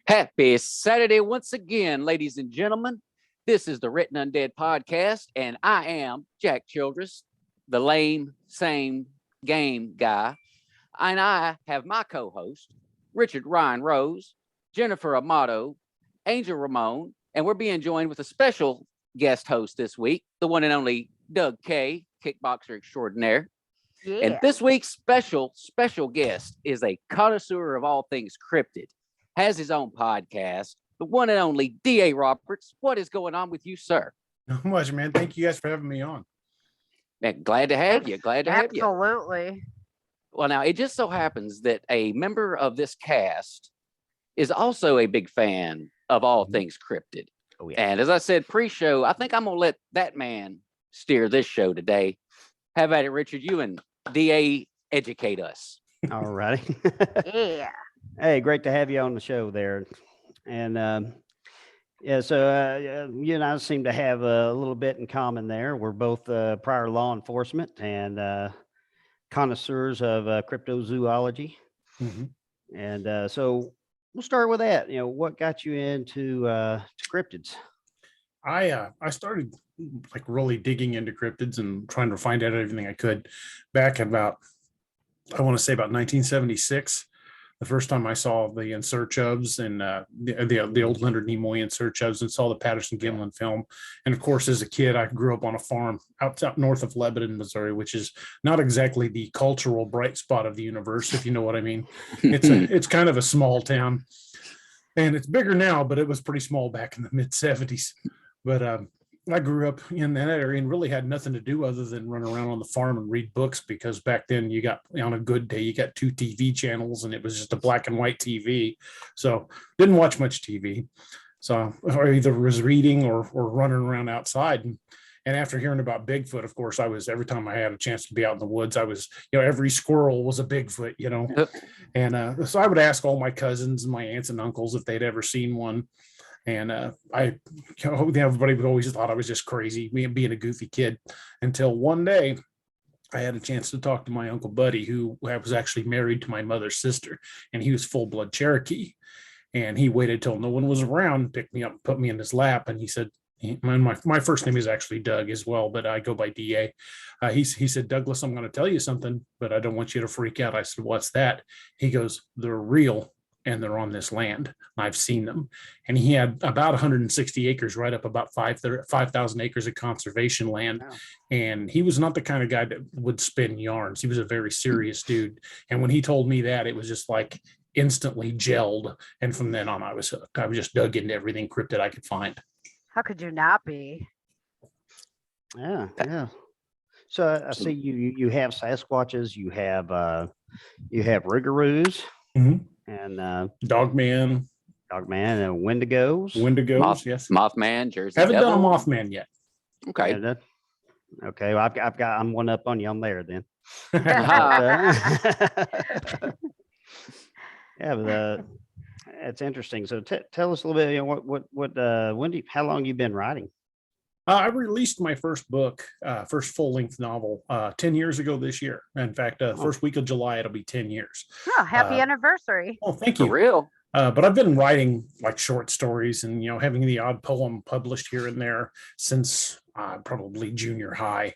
Happy Saturday once again, ladies and gentlemen. This is the Written Undead podcast, and I am Jack Childress, the lame, same game guy. And I have my co-host, Richard Ryan Rose, Jennifer Amato, Angel Ramon, and we're being joined with a special guest host this week, the one and only Doug K, kickboxer extraordinaire. Yeah. And this week's special guest is a connoisseur of all things cryptid, has his own podcast, the one and only D.A. Roberts. What is going on with you, sir? Not much, man. Thank you guys for having me on. Man, glad to have you. Glad to have you. Absolutely. Well, now, it just so happens that a member of this cast is also a big fan of all things cryptid. Oh, yeah. And as I said pre-show, I think I'm going to let that man steer this show today. Have at it, Richard. You and D.A. educate us. All righty. Yeah. Hey, great to have you on the show there. And so you and I seem to have a little bit in common there. We're both prior law enforcement and connoisseurs of cryptozoology. Mm-hmm. And so we'll start with that. You know, what got you into to cryptids? I started like really digging into cryptids and trying to find out everything I could back about, I want to say about 1976. The first time I saw the In Search ofs and the old Leonard Nimoy In Search ofs and saw the Patterson Gimlin film. And of course, as a kid, I grew up on a farm out north of Lebanon, Missouri, which is not exactly the cultural bright spot of the universe, if you know what I mean. It's kind of a small town, and it's bigger now, but it was pretty small back in the mid 70s. But I grew up in that area and really had nothing to do other than run around on the farm and read books, because back then you got, on a good day, you got 2 TV channels and it was just a black and white TV. So didn't watch much TV. So I either was reading or running around outside. And after hearing about Bigfoot, of course, every time I had a chance to be out in the woods, every squirrel was a Bigfoot, And so I would ask all my cousins and my aunts and uncles if they'd ever seen one. And everybody always thought I was just crazy, being a goofy kid, until one day I had a chance to talk to my Uncle Buddy, who was actually married to my mother's sister, and he was full-blood Cherokee. And he waited till no one was around, picked me up, put me in his lap, and he said, my first name is actually Doug as well, but I go by DA. He said, "Douglas, I'm going to tell you something, but I don't want you to freak out." I said, "What's that?" He goes, "They're real. And they're on this land. I've seen them." And he had about 160 acres, right up about 5,000 acres of conservation land. Wow. And he was not the kind of guy that would spin yarns. He was a very serious dude. And when he told me that, it was just like instantly gelled. And from then on, I was just dug into everything cryptid I could find. How could you not be? Yeah. So I see you have Sasquatches, you have Ringaroos. Mm-hmm. And Dogman and Wendigos. Yes. Mothman, Jersey Haven't Devil. done a Mothman yet. Okay. Okay, well, I'm one up on you on there then. Yeah, but it's interesting. So tell us a little bit. How long you been writing? I released my first book, first full-length novel, 10 years ago this year. In fact, first week of July, it'll be 10 years. Oh, happy anniversary. Oh, thank you. For real. But I've been writing like short stories and, having the odd poem published here and there since probably junior high.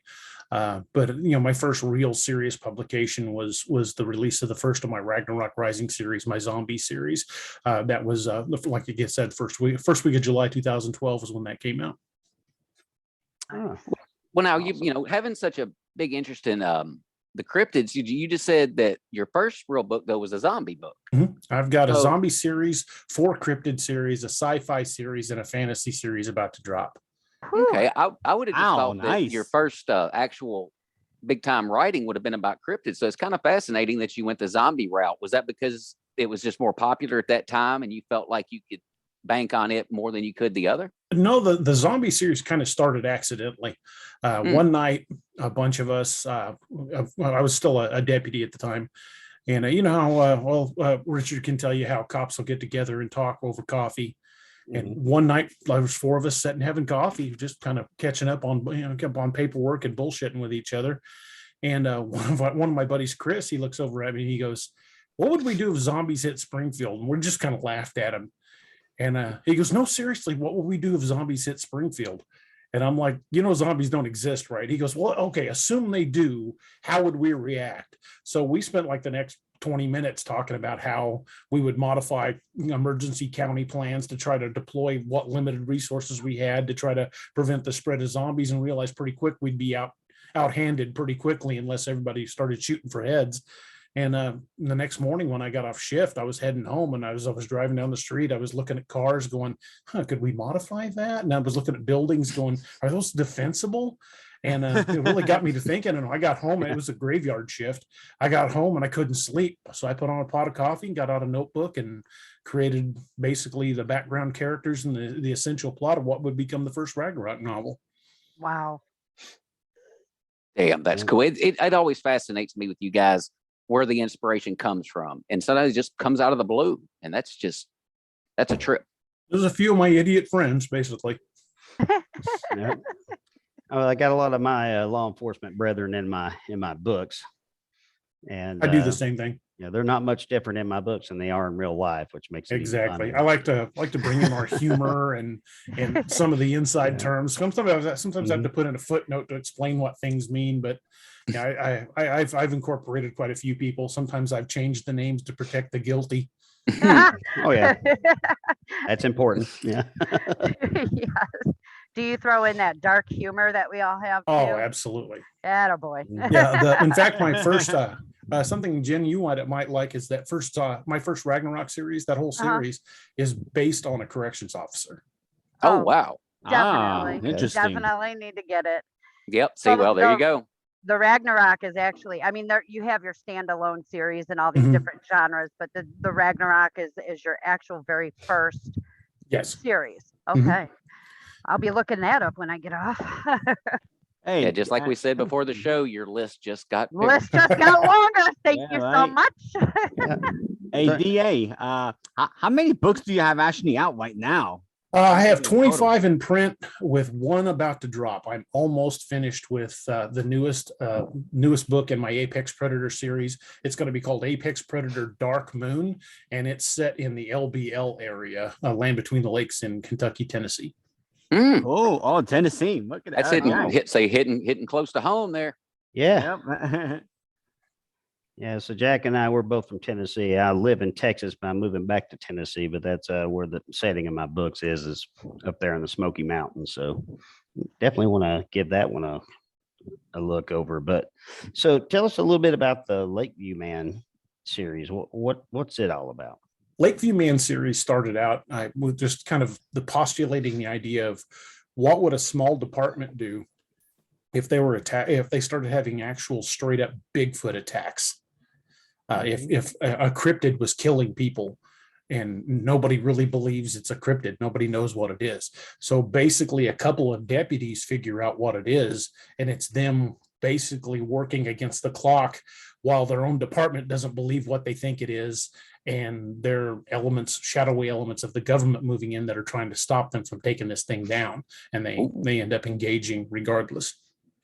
But my first real serious publication was the release of the first of my Ragnarok Rising series, my zombie series. That was, like you said, first week of July 2012 was when that came out. Oh, Well, now, awesome. having such a big interest in the cryptids, you just said that your first real book, though, was a zombie book. Mm-hmm. I've got a zombie series, 4 cryptid series, a sci-fi series, and a fantasy series about to drop. Okay. I would have just thought nice. that your first actual big time writing would have been about cryptids. So it's kind of fascinating that you went the zombie route. Was that because it was just more popular at that time and you felt like you could bank on it more than you could the other? No, the zombie series kind of started accidentally. One night, a bunch of us, I was still a deputy at the time. And you know how, Richard can tell you how cops will get together and talk over coffee. And one night, there was 4 of us sitting having coffee, just kind of catching up on, on paperwork and bullshitting with each other. And one of my buddies, Chris, he looks over at me and he goes, "What would we do if zombies hit Springfield?" And we're just kind of laughed at him. And he goes, no, seriously, what will we do if zombies hit Springfield? And I'm like, zombies don't exist, right? He goes, well, okay, assume they do. How would we react? So we spent like the next 20 minutes talking about how we would modify emergency county plans to try to deploy what limited resources we had to try to prevent the spread of zombies, and realize pretty quick we'd be outhanded pretty quickly unless everybody started shooting for heads. And the next morning when I got off shift, I was heading home, and I was driving down the street. I was looking at cars going, could we modify that? And I was looking at buildings going, are those defensible? And it really got me to thinking. And I got home, it was a graveyard shift. I got home and I couldn't sleep. So I put on a pot of coffee and got out a notebook and created basically the background characters and the essential plot of what would become the first Ragnarok novel. Wow. Damn, that's cool. It always fascinates me with you guys where the inspiration comes from. And sometimes it just comes out of the blue. And that's a trip. There's a few of my idiot friends, basically. Yeah. I got a lot of my law enforcement brethren in my books, and I do the same thing. Yeah, they're not much different in my books than they are in real life, which makes it exactly. I like to bring in our humor and some of the inside terms. Sometimes I have to put in a footnote to explain what things mean, but yeah, I've incorporated quite a few people. Sometimes I've changed the names to protect the guilty. Oh yeah, that's important. Yeah. Yes. Do you throw in that dark humor that we all have? Oh, too? absolutely. Attaboy. Yeah. In fact, my first something Jen you might like is that my first Ragnarok series. That whole series is based on a corrections officer. Oh wow. Definitely. Interesting. Definitely need to get it. Yep. See, well, there you go. The Ragnarok is actually, I mean, there you have your standalone series and all these different genres, but the Ragnarok is your actual very first series. Okay. I'll be looking that up when I get off. Hey, Yeah, just like we said before the show, your list just got bigger. List just got longer. Thank you so right. much. Hey, DA, how many books do you have actually out right now? I have 25 in print with one about to drop. I'm almost finished with the newest book in my Apex Predator series. It's going to be called Apex Predator Dark Moon, and it's set in the LBL area, land between the lakes in Kentucky, Tennessee. Oh, Tennessee. Look at That's that. hitting close to home there. Yeah. Yep. Yeah. So Jack and I, we're both from Tennessee. I live in Texas, but I'm moving back to Tennessee. But that's where the setting of my books is up there in the Smoky Mountains. So definitely want to give that one a look over. But so tell us a little bit about the Lakeview Man series. What's it all about? Lakeview Man series started out with just kind of postulating the idea of what would a small department do if they started having actual straight up Bigfoot attacks. If a cryptid was killing people and nobody really believes it's a cryptid, nobody knows what it is. So basically a couple of deputies figure out what it is, and it's them basically working against the clock while their own department doesn't believe what they think it is. And there are shadowy elements of the government moving in that are trying to stop them from taking this thing down. And they end up engaging regardless.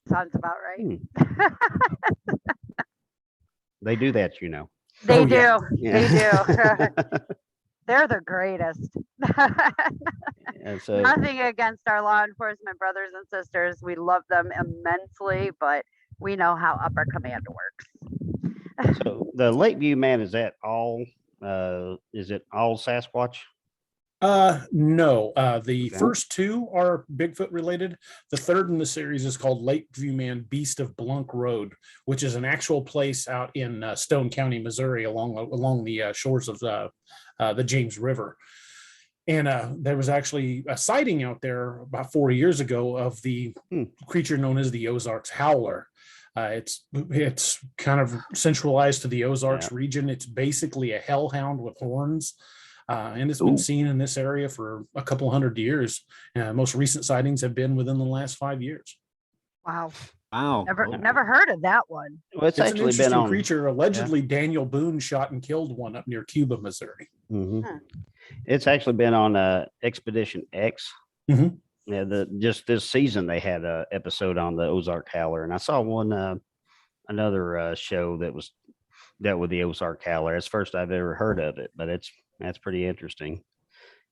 Sounds about right. They do that, They do. yeah. They do. They're the greatest. And so, Nothing against our law enforcement brothers and sisters. We love them immensely, but we know how upper command works. so the Lakeview Man, is that all? Is it all Sasquatch? No. The first two are Bigfoot related. The third in the series is called Lakeview Man Beast of Blunk Road, which is an actual place out in Stone County, Missouri, along the shores of the James River. And there was actually a sighting out there about 4 years ago of the creature known as the Ozarks howler. It's kind of centralized to the Ozarks region. It's basically a hellhound with horns. And it's been seen in this area for a couple hundred years. Most recent sightings have been within the last 5 years. Wow. Wow. Never heard of that one. Well, it's An actually interesting been on. creature. Allegedly, Daniel Boone shot and killed one up near Cuba, Missouri. It's actually been on Expedition X. Yeah, just this season they had an episode on the Ozark Howler, and I saw one another show that was dealt with the Ozark Howler. It's the first I've ever heard of it, but that's pretty interesting.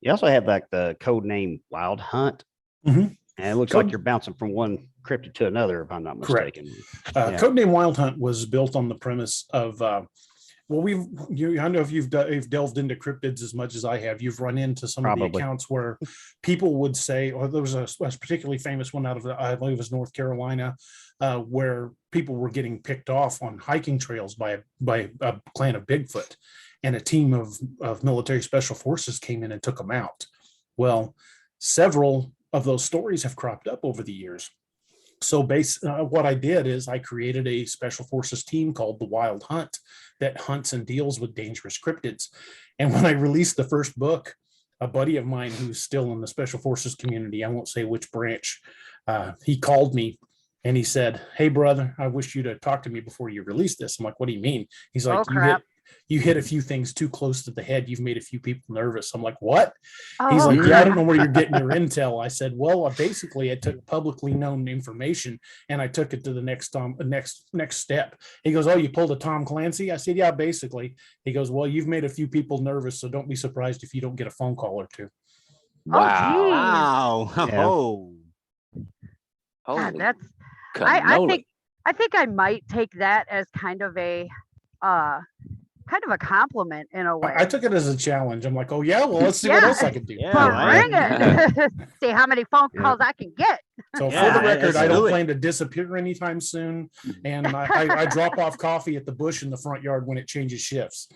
You also have like the code name Wild Hunt. Mhm. And it looks Code- like you're bouncing from one cryptid to another, if I'm not Correct. mistaken. Yeah. Codename Wild Hunt was built on the premise of well, I know if you've delved into cryptids as much as I have, you've run into some of the Probably. accounts where people would say, or there was a particularly famous one out of, I believe it was North Carolina, where people were getting picked off on hiking trails by a clan of Bigfoot, and a team of military special forces came in and took them out. Well, several of those stories have cropped up over the years. So what I did is I created a special forces team called the Wild Hunt that hunts and deals with dangerous cryptids. And when I released the first book, a buddy of mine who's still in the special forces community, I won't say which branch, he called me and he said, "Hey brother, I wish you to talk to me before you release this." I'm like, "What do you mean?" He's like, Oh, crap. you hit a few things too close to the head. You've made a few people nervous." I'm like, "What?" Oh, He's like, "Yeah, I don't crap. know where you're getting your intel." I said, "Well, basically I took publicly known information and I took it to the next step." He goes, "Oh, you pulled a Tom Clancy?" I said, "Yeah, basically." He goes, "Well, you've made a few people nervous, so don't be surprised if you don't get a phone call or two." Wow. Wow. Yeah. Oh. God, Holy that's I cannoli. think I might take that as kind of a compliment in a way. I took it as a challenge. I'm like, "Oh yeah, well, let's see what Yeah. else I can do." Yeah, But right. bring it. See how many phone Yeah. calls I can get. So Yeah, for the record, let's I do don't it. plan to disappear anytime soon. And I drop off coffee at the bush in the front yard when it changes shifts.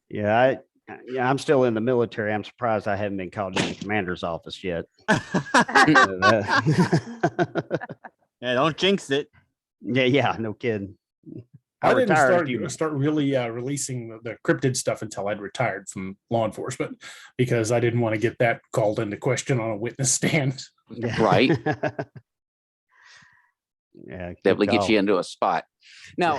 Yeah, I'm still in the military. I'm surprised I haven't been called in the commander's office yet. Yeah, don't jinx it. Yeah, no kidding. I didn't retired a start few- start really releasing the cryptid stuff until I'd retired from law enforcement, because I didn't want to get that called into question on a witness stand. Yeah. Right. Yeah, good Definitely get call. you into a spot. Now,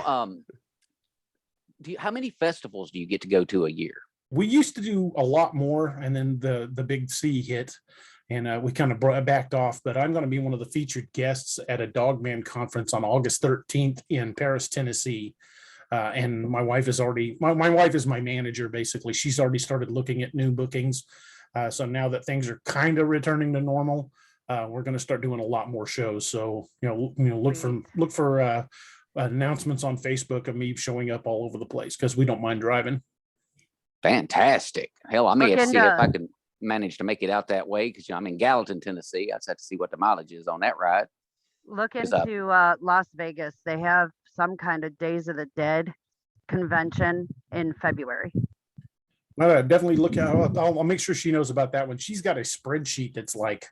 how many festivals do you get to go to a year? We used to do a lot more, and then the big C hit, and we kind of backed off. But I'm going to be one of the featured guests at a Dogman conference on August 13th in Paris, Tennessee. And my wife is already my wife is my manager. Basically, she's already started looking at new bookings. So now that things are kind of returning to normal, we're going to start doing a lot more shows. So look for announcements on Facebook of me showing up all over the place, because we don't mind driving. Fantastic. Hell, I may Look have to see if I into- can manage to make it out that way, because I'm in Gallatin, Tennessee. I just have to see what the mileage is on that ride. Look Is that- into Las Vegas. They have some kind of Days of the Dead convention in February. Definitely look at. I'll make sure she knows about that one. She's got a spreadsheet that's like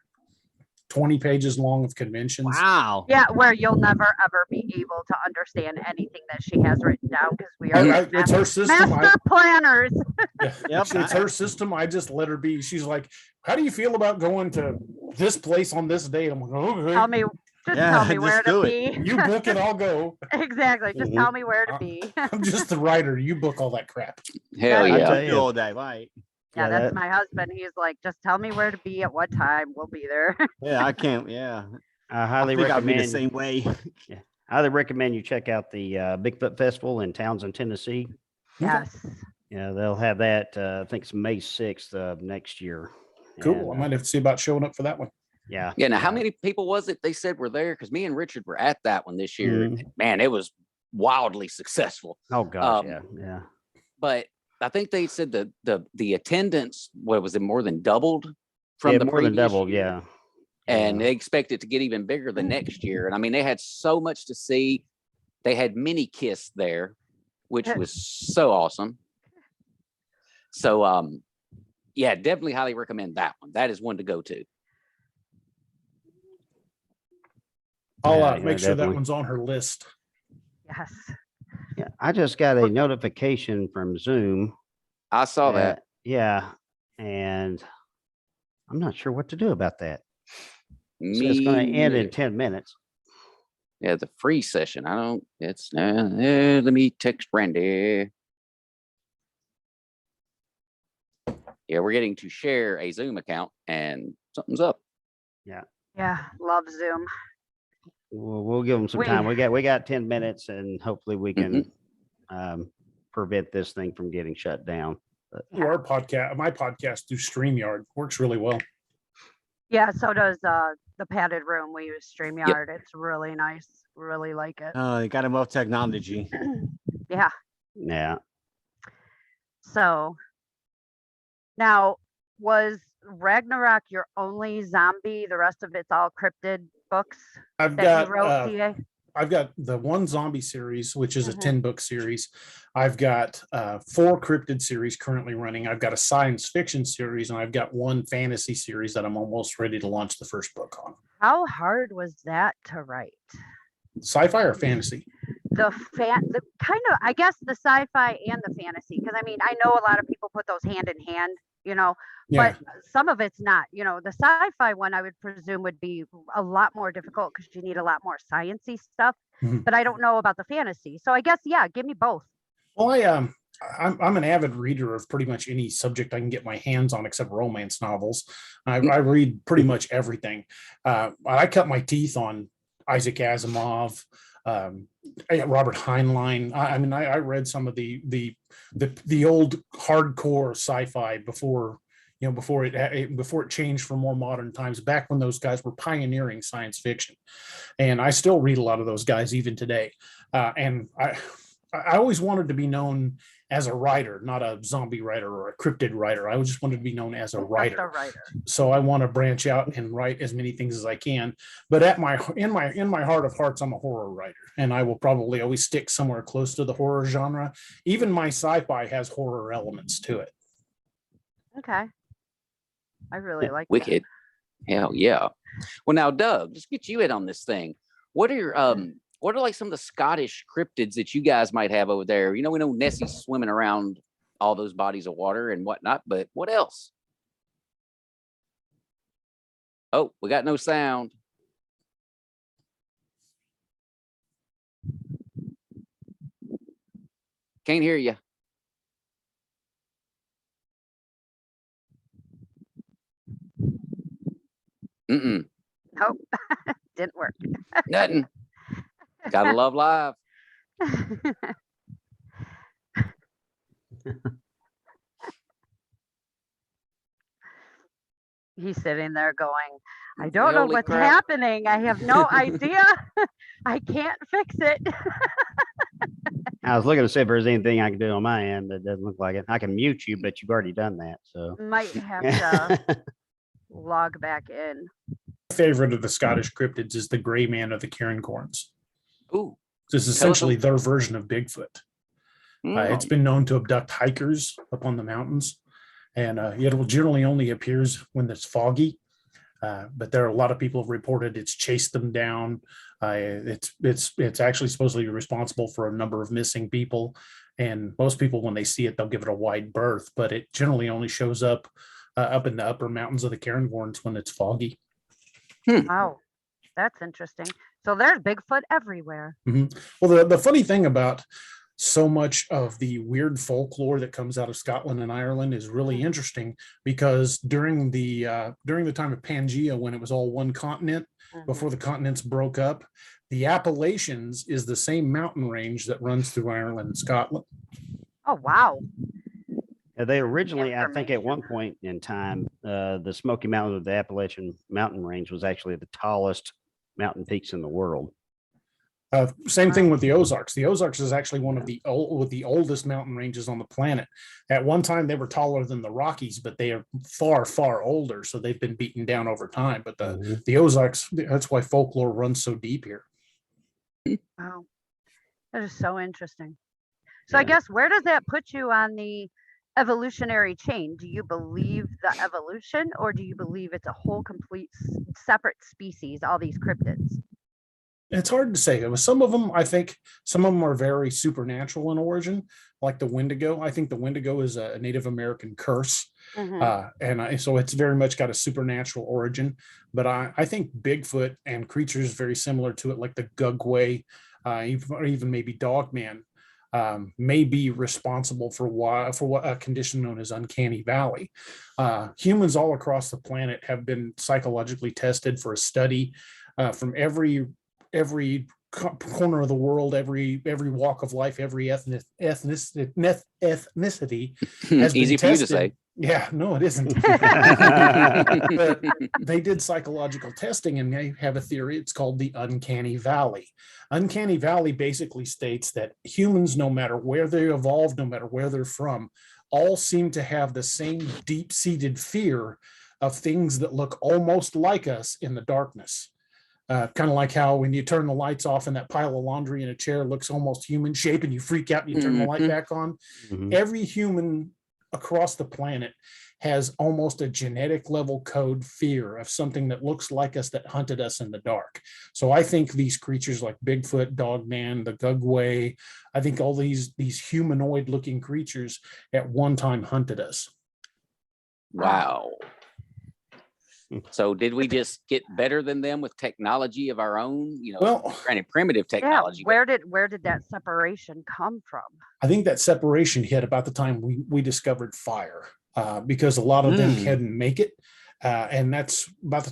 20 pages long of conventions. Wow. Yeah, where you'll never ever be able to understand anything that she has written down, because we are It's her system. master planners. Yep. It's her system. I just let her be. She's like, "How do you feel about going to this place on this date?" I'm like, "Okay, Tell me, just Yeah, tell me just where do to it. be. you book it, I'll go." Exactly. Just tell me where to Uh, be. I'm just the writer. You book all that crap. Hell I I yeah. tell Do you. all that, right? Yeah, Yeah, that's that- my husband. He's like, just tell me where to be at what time. We'll be there. Yeah, I can't. Yeah. I I highly think I'll be the recommend. same way. I highly recommend you check out the Bigfoot Festival in Townsend, Tennessee. Yes. Yeah, they'll have that. I think it's May 6th of next year. Cool. I And, might have to see about showing up for that one. yeah. Yeah. Now, how yeah. many people was it they said were there? Because me and Richard were at that one this year. Mhm. Man, it was wildly successful. Oh gosh, Um, yeah. But I think they said the attendance, what was it, more than doubled from Yeah, the more than previous double. year? Yeah. And Yeah. they expect it to get even bigger the next year. And I mean, they had so much to see. They had Mini Kiss there, which was so awesome. So yeah, definitely highly recommend that one. That is one to go to. I'll Yeah, make sure that definitely. one's on her list. Yes. Yeah, I just got a notification from Zoom. I saw that. Yeah, and I'm not sure what to do about that. So Me it's going to end in neither. 10 minutes. Yeah, the free session. I don't, it's, let me text Brandy. Yeah, we're getting to share a Zoom account and something's up. Yeah. Love Zoom. We'll give them some We- time. We got 10 minutes, and hopefully we can prevent this thing from getting shut down. Our podcast, my podcast through StreamYard works really well. Yeah, so does the padded room. We use StreamYard. It's really nice. Really like it. Oh, you got to love technology. Yeah. Yeah. So now, was Ragnarok your only zombie? The rest of it's all cryptid books I've that got you wrote, TA? I've got the one zombie series, which is a Mhm. 10-book series. I've got 4 cryptid series currently running. I've got a science fiction series, and I've got 1 fantasy series that I'm almost ready to launch the first book on. How hard was that to write? Sci-fi or fantasy? The kind of, I guess, the sci-fi and the fantasy, because I mean, I know a lot of people put those hand in hand, you know, Yeah. but some of it's not. You know, the sci-fi one I would presume would be a lot more difficult because you need a lot more sciencey stuff. Mhm. But I don't know about the fantasy, so I guess give me both. Well, I'm an avid reader of pretty much any subject I can get my hands on, except romance novels. I read pretty much everything. I cut my teeth on Isaac Asimov, Robert Heinlein. I mean, I read some of the old hardcore sci-fi before it changed for more modern times. Back when those guys were pioneering science fiction, and I still read a lot of those guys even today. And I always wanted to be known as a writer, not a zombie writer or a cryptid writer. I just wanted to be known as a Just writer. a writer. So I want to branch out and write as many things as I can. But in my heart of hearts, I'm a horror writer, and I will probably always stick somewhere close to the horror genre. Even my sci-fi has horror elements to it. Okay. I really like that. Wicked. Hell yeah. Well, now, Doug, just get you in on this thing. What are like some of the Scottish cryptids that you guys might have over there? You know, we know Nessie's swimming around all those bodies of water and whatnot, but what else? Oh, we got no sound. Can't hear you. Mm-mm. Nope. Didn't work. Nothing. Gotta love live. He's sitting there going, I don't know Holy what's crap. happening. I have no idea. I can't fix it. I was looking to see if there's anything I can do on my end that doesn't look like it. I can mute you, but you've already done that. So Might have to log back in. My favorite of the Scottish cryptids is the gray man of the Cairngorms. Ooh. This is essentially their version of Bigfoot. It's been known to abduct hikers up on the mountains, and it will generally only appears when it's foggy. But there are a lot of people have reported it's chased them down. It's actually supposedly responsible for a number of missing people, and most people, when they see it, they'll give it a wide berth. But it generally only shows up up in the upper mountains of the Cairngorms when it's foggy. Wow, that's interesting. So there's Bigfoot everywhere. Well, the funny thing about so much of the weird folklore that comes out of Scotland and Ireland is really interesting, because during the time of Pangea, when it was all one continent, before the continents broke up, the Appalachians is the same mountain range that runs through Ireland and Scotland. Oh, wow. they originally, I think at one point in time, the Smoky Mountains of the Appalachian Mountain Range was actually the tallest mountain peaks in the world. Same thing with the Ozarks. The Ozarks is actually one of the oldest mountain ranges on the planet. At one time, they were taller than the Rockies, but they are far, far older. So they've been beaten down over time. But the Ozarks, that's why folklore runs so deep here. Wow. That is so interesting. So I guess, where does that put you on the evolutionary chain? Do you believe the evolution, or do you believe it's a whole complete separate species, all these cryptids? It's hard to say. Some of them, I think some of them are very supernatural in origin, like the Wendigo. I think the Wendigo is a Native American curse. So it's very much got a supernatural origin. But I think Bigfoot and creatures very similar to it, like the Gugway, or even maybe Dogman, may be responsible for what a condition known as uncanny valley. Humans all across the planet have been psychologically tested for a study from every corner of the world, every walk of life, every ethnicity has been Easy for you to tested. say. Yeah, no, it isn't. But they did psychological testing, and they have a theory. It's called the uncanny valley. Uncanny valley basically states that humans, no matter where they evolved, no matter where they're from, all seem to have the same deep-seated fear of things that look almost like us in the darkness. Kind of like how when you turn the lights off and that pile of laundry in a chair looks almost human shape, and you freak out and you turn the light back on. Every human across the planet has almost a genetic level code fear of something that looks like us, that hunted us in the dark. So I think these creatures like Bigfoot, Dogman, the Gugway, I think all these humanoid looking creatures at one time hunted us. Wow. So did we just get better than them with technology of our own? Well, granted, primitive technology. Yeah, where did that separation come from? I think that separation hit about the time we discovered fire, because a lot of them couldn't make it. And that's about the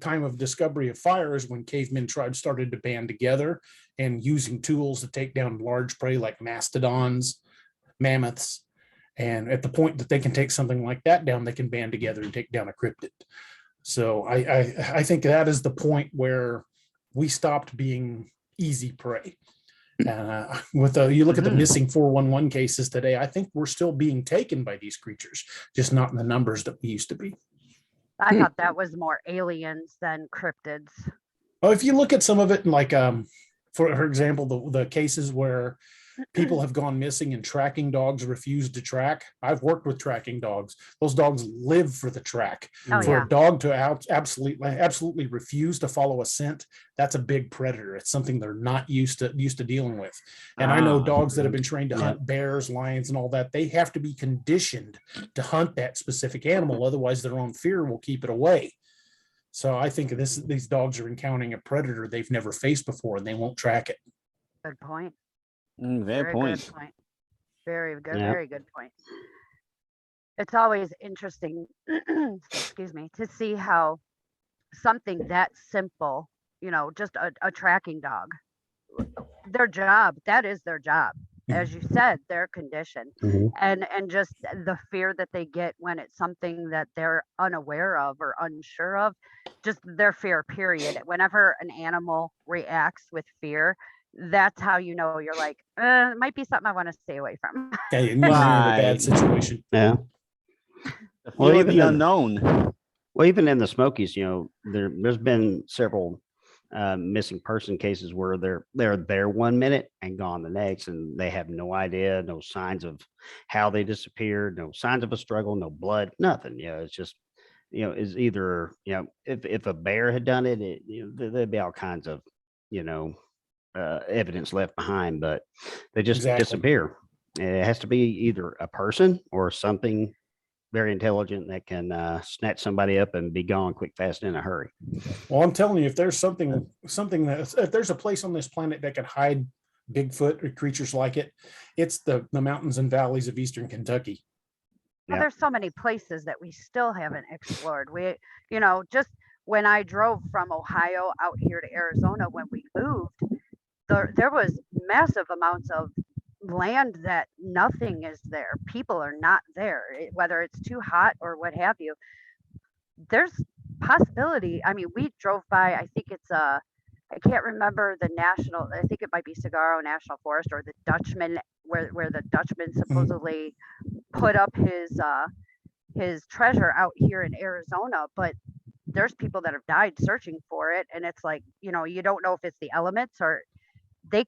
time of discovery of fire is when cavemen tribes started to band together and using tools to take down large prey like mastodons, mammoths. And at the point that they can take something like that down, they can band together and take down a cryptid. So I think that is the point where we stopped being easy prey. And you look at the missing 411 cases today, I think we're still being taken by these creatures, just not in the numbers that we used to be. I thought that was more aliens than cryptids. Well, if you look at some of it, like for example, the cases where people have gone missing and tracking dogs refuse to track. I've worked with tracking dogs. Those dogs live for the track. For a dog to absolutely refuse to follow a scent, that's a big predator. It's something they're not used to dealing with. And I know dogs that have been trained to hunt bears, lions, and all that. They have to be conditioned to hunt that specific animal. Otherwise, their own fear will keep it away. So I think these dogs are encountering a predator they've never faced before, and they won't track it. Good point. Very point. Good point. Very good. Yeah. Very good point. It's always interesting, excuse me, to see how something that simple, just a tracking dog, that is their job. As you said, they're conditioned, and just the fear that they get when it's something that they're unaware of or unsure of, just their fear, period. Whenever an animal reacts with fear, that's how you're like, it might be something I want to stay away from. Yeah, you're in a bad situation. Yeah. Well, even the unknown. Well, even in the Smokies, there's been several missing person cases where they're there 1 minute and gone the next, and they have no idea, no signs of how they disappeared, no signs of a struggle, no blood, nothing. It's just, is either, if a bear had done it, there'd be all kinds of, evidence left behind, but they just disappear. It has to be either a person or something very intelligent that can snatch somebody up and be gone quick, fast, in a hurry. Well, I'm telling you, if there's if there's a place on this planet that can hide Bigfoot or creatures like it, it's the mountains and valleys of eastern Kentucky. Well, there's so many places that we still haven't explored. Just when I drove from Ohio out here to Arizona when we moved, there was massive amounts of land that nothing is there. People are not there, whether it's too hot or what have you. There's possibility. I mean, we drove by, I think it's I can't remember I think it might be Saguaro National Forest or the Dutchman, where the Dutchman supposedly put up his treasure out here in Arizona, but there's people that have died searching for it, and it's like, you don't know if it's the elements or they